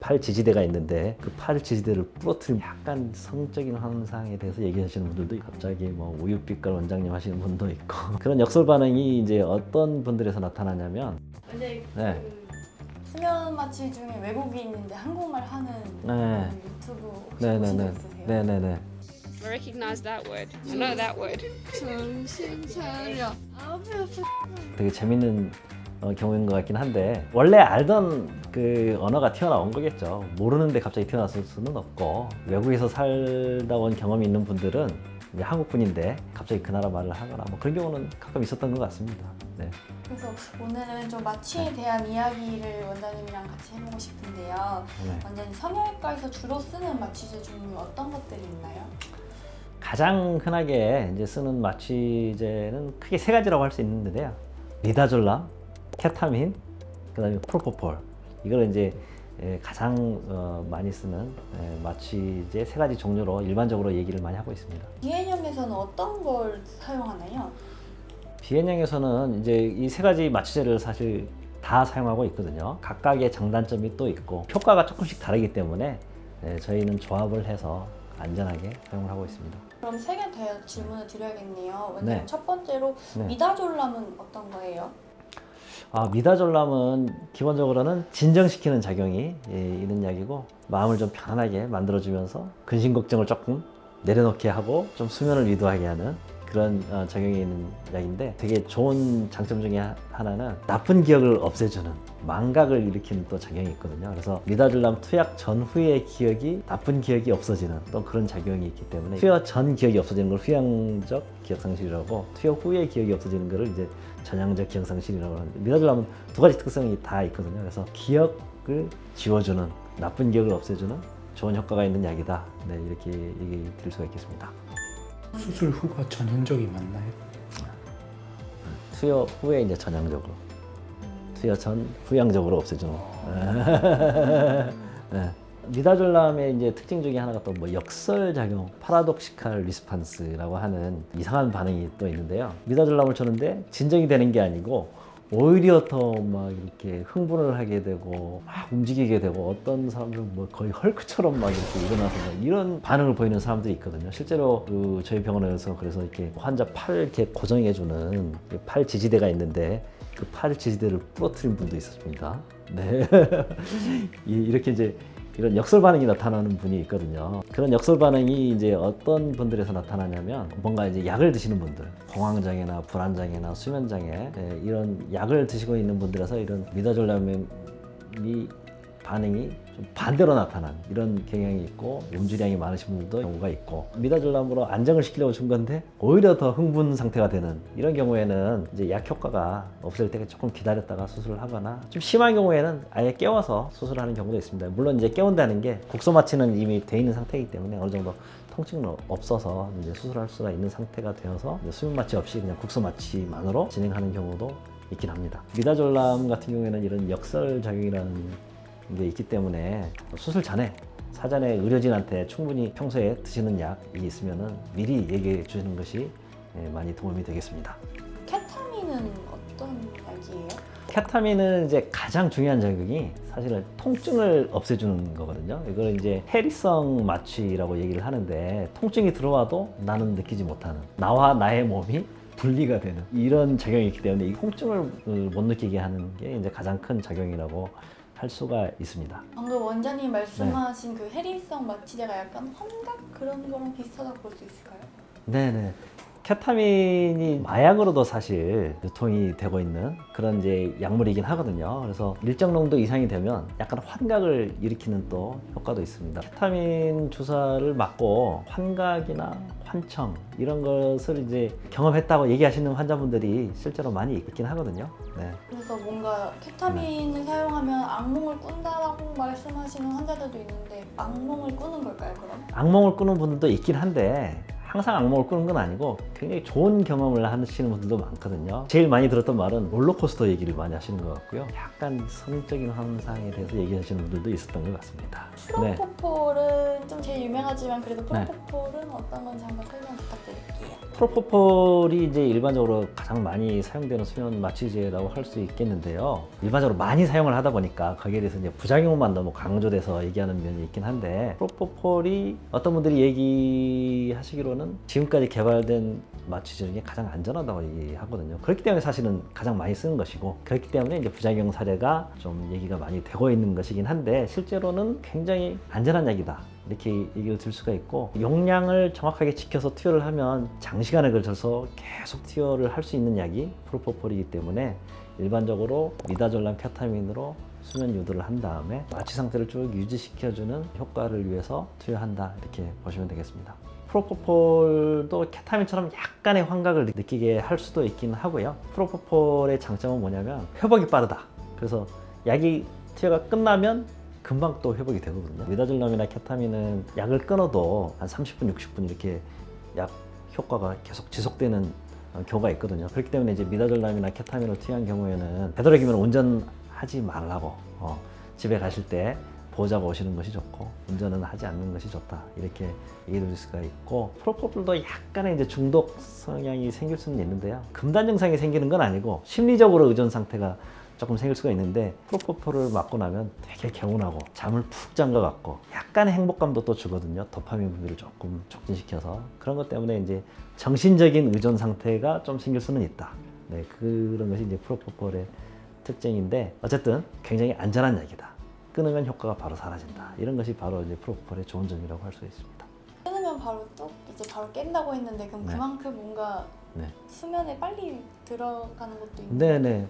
팔 지지대가 있는데 그 팔 지지대를 부러뜨린 약간 성적인 환상에 대해서 얘기하시는 분들도 갑자기 뭐 우유빛깔 원장님 하시는 분도 있고 그런 역설 반응이 이제 어떤 분들에서 나타나냐면 근데 네. 그 수면 마취 중에 외국인인데 한국말 하는 네. 유튜브 혹시 보신 적 네네네. 있으세요? 네네네. I recognize that word. I know that word. 정신 차려. 아배 아파. 되게 재밌는 경우인 것 같긴 한데 원래 알던 그 언어가 튀어나온 거겠죠. 모르는데 갑자기 튀어나왔을 수는 없고 외국에서 살다 온 경험이 있는 분들은 이제 한국 분인데 갑자기 그 나라 말을 하거나 뭐 그런 경우는 가끔 있었던 것 같습니다. 네. 그래서 오늘은 좀 마취에 대한 이야기를 원장님이랑 같이 해보고 싶은데요. 네. 원장님 성형외과에서 주로 쓰는 마취제 종류 어떤 것들이 있나요? 가장 흔하게 이제 쓰는 마취제는 크게 세 가지라고 할 수 있는데요. 미다졸람, 케타민, 그다음에 프로포폴. 이걸 이제 가장 많이 쓰는 마취제 세 가지 종류로 일반적으로 얘기를 많이 하고 있습니다. 비해형에서는 어떤 걸 사용하나요? 비해형에서는 이제 이 세 가지 마취제를 사실 다 사용하고 있거든요. 각각의 장단점이 또 있고 효과가 조금씩 다르기 때문에 저희는 조합을 해서 안전하게 사용을 하고 있습니다. 그럼 세 개 더 질문을 드려야겠네요. 원장님 네. 첫 번째로 네. 미다졸람은 어떤 거예요? 미다졸람은 기본적으로는 진정시키는 작용이 있는 약이고 마음을 좀 편안하게 만들어주면서 근심 걱정을 조금 내려놓게 하고 좀 수면을 유도하게 하는 그런 작용이 있는 약인데 되게 좋은 장점 중에 하나는 나쁜 기억을 없애주는 망각을 일으키는 또 작용이 있거든요. 그래서 미다졸람 투약 전후의 기억이 나쁜 기억이 없어지는 또 그런 작용이 있기 때문에 투여 전 기억이 없어지는 걸 후양적 기억상실이라고 투여 후의 기억이 없어지는 것을 이제 전향적 기억상실이라고 하는데 미다졸람은 두 가지 특성이 다 있거든요. 그래서 기억을 지워주는 나쁜 기억을 없애주는 좋은 효과가 있는 약이다. 네, 이렇게 얘기 드릴 수가 있겠습니다. 수술 후가 전형적이 맞나요? 투여 후에 이제 전향적으로, 투여 전 후양적으로 없애주는. 네. 미다졸람의 이제 특징 중에 하나가 또 뭐 역설작용, 파라독시칼 리스판스라고 하는 이상한 반응이 또 있는데요. 미다졸람을 줬는데 진정이 되는 게 아니고 오히려 더 막 이렇게 흥분을 하게 되고 막 움직이게 되고 어떤 사람들은 뭐 거의 헐크처럼 막 이렇게 일어나서 막 이런 반응을 보이는 사람들이 있거든요. 실제로 그 저희 병원에서 그래서 이렇게 환자 팔을 이렇게 고정해주는 팔 지지대가 있는데 그 팔 지지대를 부러뜨린 분도 있었습니다. 네. 이렇게 이제 이런 역설 반응이 나타나는 분이 있거든요. 그런 역설 반응이 이제 어떤 분들에서 나타나냐면 뭔가 이제 약을 드시는 분들, 공황장애나 불안장애나 수면장애 이런 약을 드시고 있는 분들에서 이런 미다졸람이 반응이 좀 반대로 나타난 이런 경향이 있고 음주량이 많으신 분들도 경우가 있고 미다졸람으로 안정을 시키려고 준 건데 오히려 더 흥분 상태가 되는 이런 경우에는 이제 약 효과가 없을 때 조금 기다렸다가 수술을 하거나 좀 심한 경우에는 아예 깨워서 수술하는 경우도 있습니다. 물론 이제 깨운다는 게 국소 마취는 이미 돼 있는 상태이기 때문에 어느 정도 통증은 없어서 이제 수술할 수가 있는 상태가 되어서 수면 마취 없이 그냥 국소 마취만으로 진행하는 경우도 있긴 합니다. 미다졸람 같은 경우에는 이런 역설 작용이라는 게 있기 때문에 수술 전에 사전에 의료진한테 충분히 평소에 드시는 약이 있으면은 미리 얘기해 주시는 것이 많이 도움이 되겠습니다. 케타민은 어떤 약이에요? 케타민은 이제 가장 중요한 작용이 사실은 통증을 없애주는 거거든요. 이걸 이제 해리성 마취라고 얘기를 하는데 통증이 들어와도 나는 느끼지 못하는 나와 나의 몸이 분리가 되는 이런 작용이 있기 때문에 이 통증을 못 느끼게 하는 게 이제 가장 큰 작용이라고 할 수가 있습니다. 방금 원장님 말씀하신 그 해리성 마취제가 약간 환각 그런 거랑 비슷하다고 볼 수 있을까요? 네네. 케타민이 마약으로도 사실 유통이 되고 있는 그런 이제 약물이긴 하거든요. 그래서 일정 농도 이상이 되면 약간 환각을 일으키는 또 효과도 있습니다. 케타민 주사를 맞고 환각이나 환청 이런 것을 이제 경험했다고 얘기하시는 환자분들이 실제로 많이 있긴 하거든요. 네. 그래서 뭔가 케타민을 사용하면 악몽을 꾼다라고 말씀하시는 환자들도 있는데 악몽을 꾸는 걸까요, 그럼? 악몽을 꾸는 분들도 있긴 한데 항상 악몽을 꾸는 건 아니고 굉장히 좋은 경험을 하시는 분들도 많거든요. 제일 많이 들었던 말은 롤러코스터 얘기를 많이 하시는 것 같고요. 약간 성적인 환상에 대해서 얘기하시는 분들도 있었던 것 같습니다. 네. 프로포폴은 좀 제일 유명하지만 그래도 네. 프로포폴은 어떤 건지 한번 설명 부탁드릴게요. 프로포폴이 이제 일반적으로 가장 많이 사용되는 수면 마취제라고 할 수 있겠는데요. 일반적으로 많이 사용을 하다 보니까 거기에 대해서 이제 부작용만 너무 강조돼서 얘기하는 면이 있긴 한데, 프로포폴이 어떤 분들이 얘기하시기로는 지금까지 개발된 마취제 중에 가장 안전하다고 얘기하거든요. 그렇기 때문에 사실은 가장 많이 쓰는 것이고, 그렇기 때문에 이제 부작용 사례가 좀 얘기가 많이 되고 있는 것이긴 한데, 실제로는 굉장히 안전한 약이다, 이렇게 얘기를 들 수가 있고, 용량을 정확하게 지켜서 투여를 하면 장시간에 걸쳐서 계속 투여를 할 수 있는 약이 프로포폴이기 때문에 일반적으로 미다졸람 케타민으로 수면 유도를 한 다음에 마취 상태를 쭉 유지시켜주는 효과를 위해서 투여한다, 이렇게 보시면 되겠습니다. 프로포폴도 케타민처럼 약간의 환각을 느끼게 할 수도 있긴 하고요. 프로포폴의 장점은 뭐냐면 회복이 빠르다. 그래서 약이 투여가 끝나면 금방 또 회복이 되거든요. 미다졸람이나 케타민은 약을 끊어도 한 30분, 60분 이렇게 약 효과가 계속 지속되는 경우가 있거든요. 그렇기 때문에 이제 미다졸람이나 케타민을 투여한 경우에는 되도록이면 운전하지 말라고, 집에 가실 때 보호자가 오시는 것이 좋고 운전은 하지 않는 것이 좋다, 이렇게 얘기 드릴 수가 있고, 프로포폴도 약간의 이제 중독 성향이 생길 수는 있는데요. 금단 증상이 생기는 건 아니고 심리적으로 의존 상태가 조금 생길 수가 있는데, 프로포폴을 맞고 나면 되게 개운하고 잠을 푹 잔 것 같고 약간의 행복감도 또 주거든요. 도파민 분비를 조금 촉진시켜서. 그런 것 때문에 이제 정신적인 의존 상태가 좀 생길 수는 있다. 네, 그런 것이 이제 프로포폴의 특징인데, 어쨌든 굉장히 안전한 약이다. 끊으면 효과가 바로 사라진다. 이런 것이 바로 이제 프로포폴의 좋은 점이라고 할 수 있습니다. 끊으면 바로 또 이제 바로 깬다고 했는데 그럼 네. 그만큼 뭔가 네. 수면에 빨리 들어가는 것도 있는 거예요? 네네.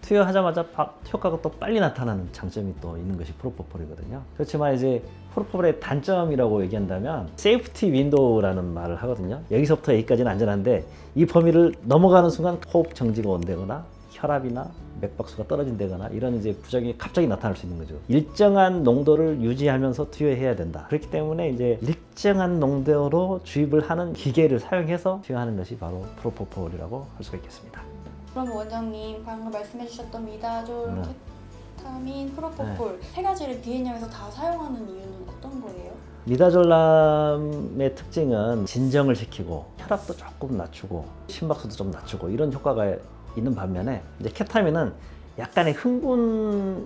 투여하자마자 효과가 또 빨리 나타나는 장점이 또 있는 것이 프로포폴이거든요. 그렇지만 이제 프로포폴의 단점이라고 얘기한다면 세이프티 윈도우라는 말을 하거든요. 여기서부터 여기까지는 안전한데 이 범위를 넘어가는 순간 호흡 정지가 온다거나 혈압이나 맥박수가 떨어진다거나 이런 이제 부작용이 갑자기 나타날 수 있는 거죠. 일정한 농도를 유지하면서 투여해야 된다. 그렇기 때문에 이제 일정한 농도로 주입을 하는 기계를 사용해서 투여하는 것이 바로 프로포폴이라고 할 수가 있겠습니다. 그럼 원장님 방금 말씀해주셨던 미다졸, 네. 케타민, 프로포폴 세 가지를 비행형에서 다 사용하는 이유는 어떤 거예요? 미다졸람의 특징은 진정을 시키고 혈압도 조금 낮추고 심박수도 좀 낮추고 이런 효과가 있는 반면에, 이제 케타민은 약간의 흥분을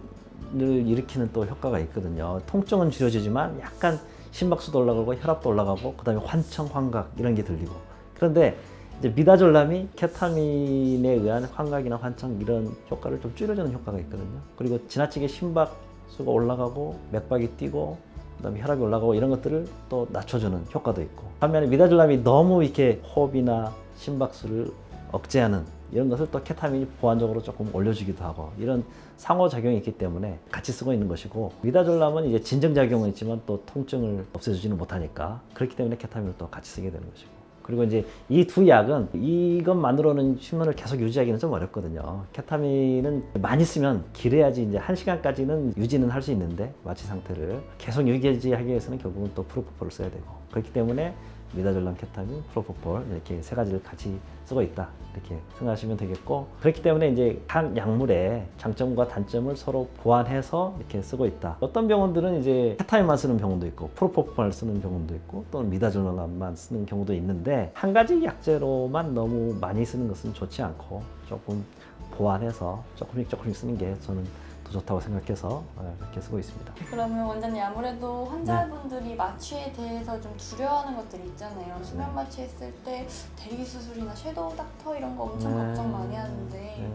일으키는 또 효과가 있거든요. 통증은 줄여지지만 약간 심박수도 올라가고 혈압도 올라가고 그다음에 환청, 환각 이런 게 들리고. 그런데 이제 미다졸람이 케타민에 의한 환각이나 환청 이런 효과를 좀 줄여주는 효과가 있거든요. 그리고 지나치게 심박수가 올라가고 맥박이 뛰고 그다음에 혈압이 올라가고 이런 것들을 또 낮춰주는 효과도 있고, 반면에 미다졸람이 너무 이렇게 호흡이나 심박수를 억제하는 이런 것을 또 케타민이 보완적으로 조금 올려주기도 하고, 이런 상호작용이 있기 때문에 같이 쓰고 있는 것이고, 미다졸람은 이제 진정작용은 있지만 또 통증을 없애주지는 못하니까 그렇기 때문에 케타민을 또 같이 쓰게 되는 것이고, 그리고 이제 이 두 약은 이것만으로는 수면을 계속 유지하기는 좀 어렵거든요. 케타민은 많이 쓰면 길어야지 이제 1시간까지는 유지는 할 수 있는데 마취 상태를 계속 유지하기 위해서는 결국은 또 프로포폴을 써야 되고, 그렇기 때문에 미다졸람, 케타민, 프로포폴 이렇게 세 가지를 같이 쓰고 있다, 이렇게 생각하시면 되겠고, 그렇기 때문에 이제 각 약물의 장점과 단점을 서로 보완해서 이렇게 쓰고 있다. 어떤 병원들은 이제 케타민만 쓰는 병원도 있고 프로포폴만 쓰는 병원도 있고 또는 미다졸람만 쓰는 경우도 있는데, 한 가지 약제로만 너무 많이 쓰는 것은 좋지 않고 조금 보완해서 조금씩 쓰는 게 저는 더 좋다고 생각해서 이렇게 쓰고 있습니다. 그러면 원장님 아무래도 환자분들이 마취에 대해서 좀 두려워하는 것들이 있잖아요. 수면 마취했을 때 대리 수술이나 섀도우 닥터 이런 거 엄청 걱정 많이 하는데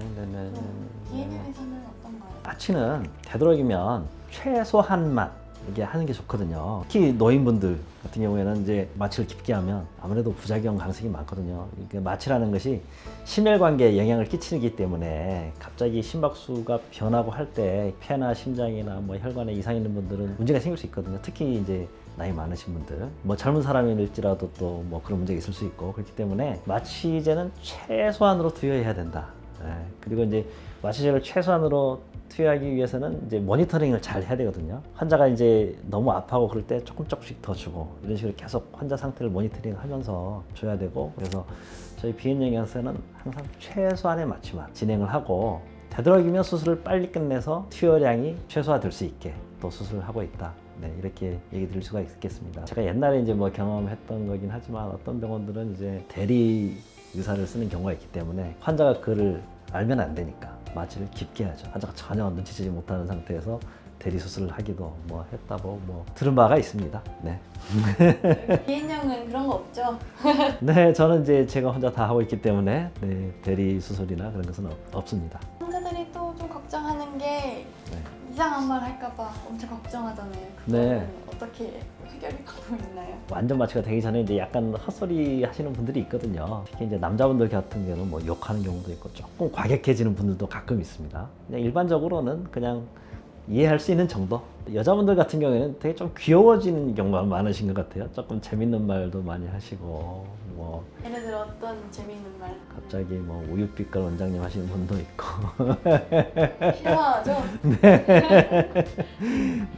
비행형에서는 어떤가요? 마취는 되도록이면 최소한만 이게 하는 게 좋거든요. 특히 노인분들 같은 경우에는 이제 마취를 깊게 하면 아무래도 부작용 가능성이 많거든요. 이게 마취라는 것이 심혈관계에 영향을 끼치기 때문에 갑자기 심박수가 변하고 할 때 폐나 심장이나 뭐 혈관에 이상 있는 분들은 문제가 생길 수 있거든요. 특히 이제 나이 많으신 분들, 뭐 젊은 사람일지라도 또 뭐 그런 문제가 있을 수 있고, 그렇기 때문에 마취제는 최소한으로 투여해야 된다. 그리고 이제 마취제를 최소한으로 투여하기 위해서는 이제 모니터링을 잘 해야 되거든요. 환자가 이제 너무 아파하고 그럴 때 조금씩 더 주고 이런 식으로 계속 환자 상태를 모니터링하면서 줘야 되고, 그래서 저희 비행영양사는 항상 최소한의 마취만 진행을 하고 되도록이면 수술을 빨리 끝내서 투여량이 최소화될 수 있게 또 수술을 하고 있다. 네, 이렇게 얘기 드릴 수가 있겠습니다. 제가 옛날에 이제 뭐 경험했던 거긴 하지만 어떤 병원들은 이제 대리 의사를 쓰는 경우가 있기 때문에 환자가 그를 알면 안 되니까 마취를 깊게 하죠. 환자가 전혀 눈치채지 못하는 상태에서 대리 수술을 하기도 뭐 했다고 뭐 들은 바가 있습니다. 네. 비인형은 그런 거 없죠? 네, 저는 이제 제가 혼자 다 하고 있기 때문에 네, 대리 수술이나 그런 것은 없습니다. 환자들이 또 좀 걱정하는 게 네. 이상한 말 할까봐 엄청 걱정하잖아요. 네. 그거는 어떻게 해결이 방법 있나요? 완전 마취가 되기 전에 이제 약간 헛소리 하시는 분들이 있거든요. 특히 이제 남자분들 같은 경우는 뭐 욕하는 경우도 있고 조금 과격해지는 분들도 가끔 있습니다. 그냥 일반적으로는 그냥 이해할 수 있는 정도. 여자분들 같은 경우에는 되게 좀 귀여워지는 경우가 많으신 것 같아요. 조금 재밌는 말도 많이 하시고 뭐 예를 들어 어떤 재밌는 말? 갑자기 뭐 우유빛깔 원장님 하시는 분도 있고 싫어하죠?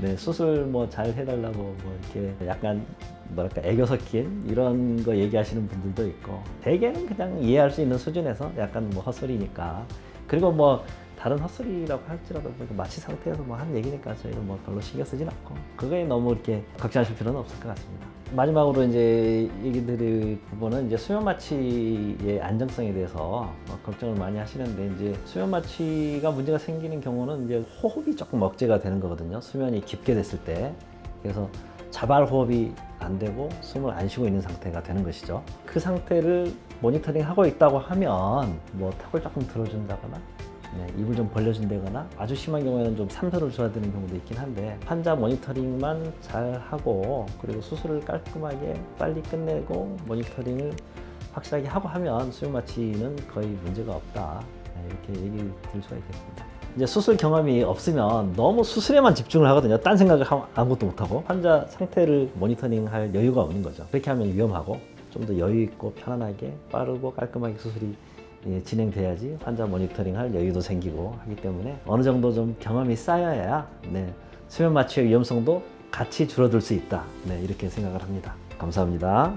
네, 수술 뭐 잘 해달라고 뭐 이렇게 약간 뭐랄까 애교 섞인 이런 거 얘기하시는 분들도 있고, 대개는 그냥 이해할 수 있는 수준에서 약간 뭐 헛소리니까, 그리고 뭐 다른 헛소리라고 할지라도 마취 상태에서 뭐 한 얘기니까 저희는 뭐 별로 신경 쓰진 않고 그거에 너무 이렇게 걱정하실 필요는 없을 것 같습니다. 마지막으로 이제 얘기 드릴 부분은 이제 수면 마취의 안정성에 대해서 걱정을 많이 하시는데, 이제 수면 마취가 문제가 생기는 경우는 이제 호흡이 조금 억제가 되는 거거든요. 수면이 깊게 됐을 때. 그래서 자발 호흡이 안 되고 숨을 안 쉬고 있는 상태가 되는 것이죠. 그 상태를 모니터링 하고 있다고 하면 뭐 턱을 조금 들어준다거나 네, 입을 좀 벌려준다거나, 아주 심한 경우에는 좀 산소를 줘야 되는 경우도 있긴 한데, 환자 모니터링만 잘 하고 그리고 수술을 깔끔하게 빨리 끝내고 모니터링을 확실하게 하고 하면 수면 마취는 거의 문제가 없다. 네, 이렇게 얘기 드릴 수가 있겠습니다. 이제 수술 경험이 없으면 너무 수술에만 집중을 하거든요. 딴 생각을 아무것도 못하고 환자 상태를 모니터링할 여유가 없는 거죠. 그렇게 하면 위험하고, 좀 더 여유 있고 편안하게 빠르고 깔끔하게 수술이 진행돼야지 환자 모니터링 할 여유도 생기고 하기 때문에 어느 정도 좀 경험이 쌓여야 네, 수면 마취의 위험성도 같이 줄어들 수 있다. 네, 이렇게 생각을 합니다. 감사합니다.